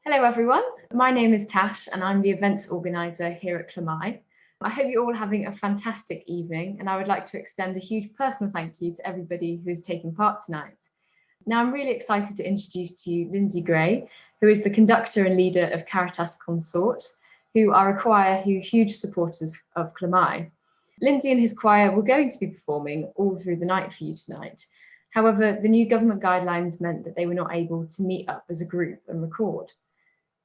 Hello everyone, my name is Tash and I'm the events organiser here at Llamau. I hope you're all having a fantastic evening and I would like to extend a huge personal thank you to everybody who is taking part tonight. Now I'm really excited to introduce to you Lindsay Gray, who is the conductor and leader of Caritas Consort, who are a choir who are huge supporters of Llamau. Lindsay and his choir were going to be performing all through the night for you tonight. However, the new government guidelines meant that they were not able to meet up as a group and record.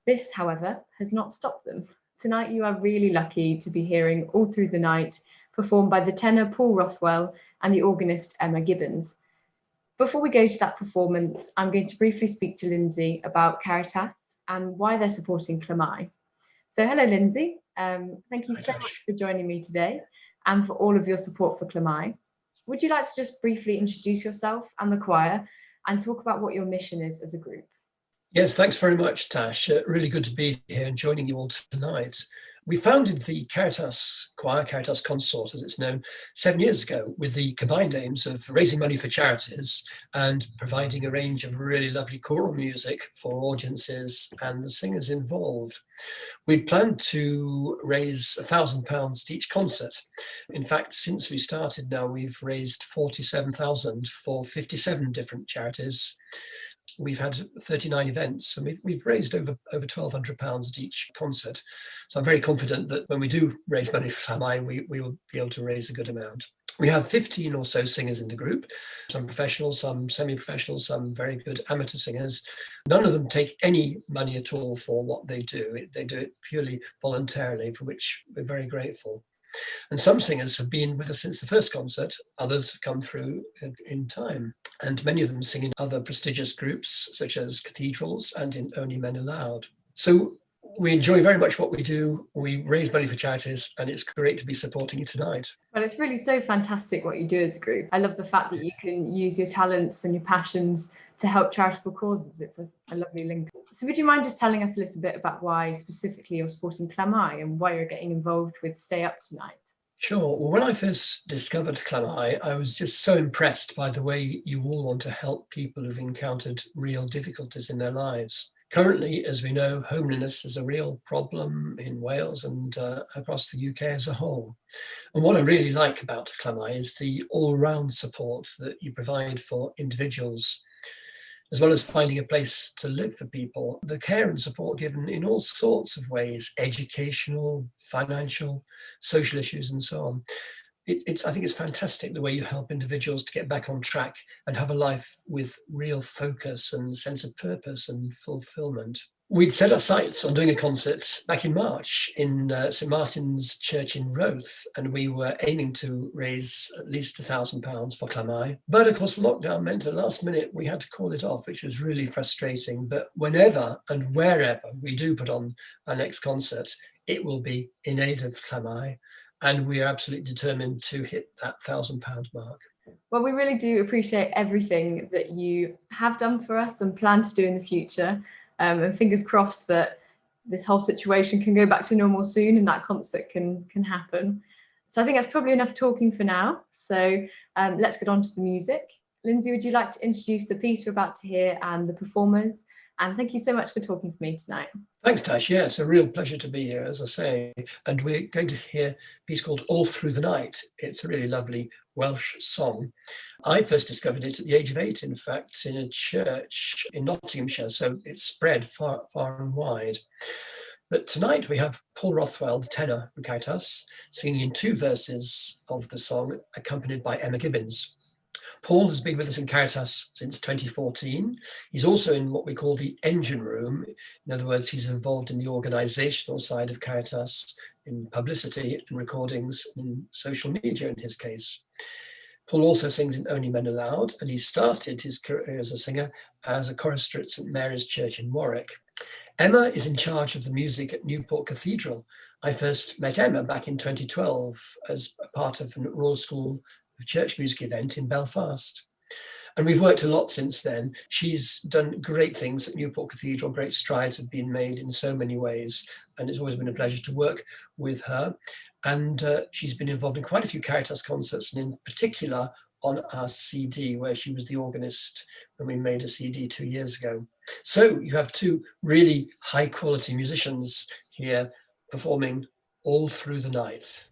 This, however, has not stopped them. Tonight you are really lucky to be hearing All Through the Night, performed by the tenor Paul Rothwell and the organist Emma Gibbins. Before we go to that performance, I'm going to briefly speak to Lindsay about Caritas and why they're supporting Llamau. So hello Lindsay, thank you so much for joining me today and for all of your support for Llamau. Would you like to just briefly introduce yourself and the choir and talk about what your mission is as a group? Yes, thanks very much, Tash. Really good to be here and joining you all tonight. We founded the Caritas Choir, Caritas Consort as it's known, 7 years ago with the combined aims of raising money for charities and providing a range of really lovely choral music for audiences and the singers involved. We'd planned to raise £1,000 to each concert. In fact, since we started now, we've raised 47,000 for 57 different charities. We've had 39 events and we've raised over £1,200 at each concert. So I'm very confident that when we do raise money for Llamau, we will be able to raise a good amount. We have 15 or so singers in the group, some professional, some semi-professional, some very good amateur singers. None of them take any money at all for what they do. They do it purely voluntarily, for which we're very grateful. And some singers have been with us since the first concert, others have come through in time, and many of them sing in other prestigious groups such as cathedrals and in Only Men Allowed. So we enjoy very much what we do, we raise money for charities, and it's great to be supporting you tonight. Well, it's really so fantastic what you do as a group. I love the fact that you can use your talents and your passions to help charitable causes. It's a lovely link. So would you mind just telling us a little bit about why specifically you're supporting Llamau and why you're getting involved with Stay Up tonight? Sure. Well, when I first discovered Llamau, I was just so impressed by the way you all want to help people who've encountered real difficulties in their lives. Currently, as we know, homelessness is a real problem in Wales and across the UK as a whole. And what I really like about Llamau is the all-round support that you provide for individuals, as well as finding a place to live for people. The care and support given in all sorts of ways, educational, financial, social issues, and so on. I think it's fantastic the way you help individuals to get back on track and have a life with real focus and sense of purpose and fulfillment. We'd set our sights on doing a concert back in March in St Martin's Church in Roath, and we were aiming to raise at least £1,000 for Llamau. But of course, lockdown meant at the last minute we had to call it off, which was really frustrating. But whenever and wherever we do put on our next concert, it will be in aid of Llamau, and we are absolutely determined to hit that £1,000 mark. Well, we really do appreciate everything that you have done for us and plan to do in the future. And fingers crossed that this whole situation can go back to normal soon and that concert can happen. So I think that's probably enough talking for now. So let's get on to the music. Lindsay, would you like to introduce the piece we're about to hear and the performers? And thank you so much for talking for me tonight. Thanks, Tash. Yeah, it's a real pleasure to be here, as I say. And we're going to hear a piece called All Through the Night. It's a really lovely Welsh song. I first discovered it at the age of 8, in fact, in a church in Nottinghamshire, so it's spread far, far and wide. But tonight we have Paul Rothwell, the tenor from Caritas, singing in 2 verses of the song, accompanied by Emma Gibbins. Paul has been with us in Caritas since 2014. He's also in what we call the engine room. In other words, he's involved in the organisational side of Caritas, in publicity and recordings, in social media in his case. Paul also sings in Only Men Allowed, and he started his career as a singer as a chorister at St Mary's Church in Warwick. Emma is in charge of the music at Newport Cathedral. I first met Emma back in 2012 as a part of a Royal School of Church music event in Belfast. And we've worked a lot since then. She's done great things at Newport Cathedral. Great strides have been made in so many ways. And it's always been a pleasure to work with her. And she's been involved in quite a few Caritas concerts, and in particular, on our CD, where she was the organist when we made a CD 2 years ago. So you have two really high quality musicians here performing all through the night.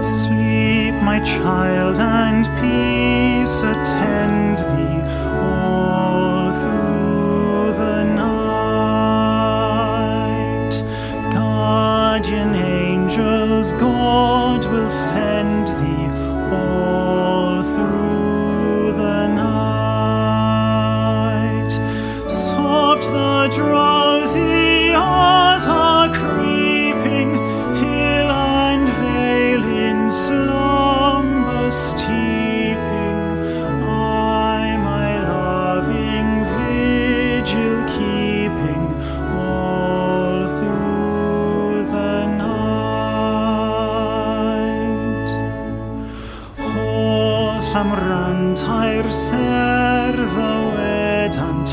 Sleep, my child, and peace attend thee all through the night. Guardian angels God will send thee all through the night. Soft the drowsy hours are creeping, hill and vale in slumber steeping. I, my loving vigil keeping all through the night. Holl am rand a'r serdd y wedant,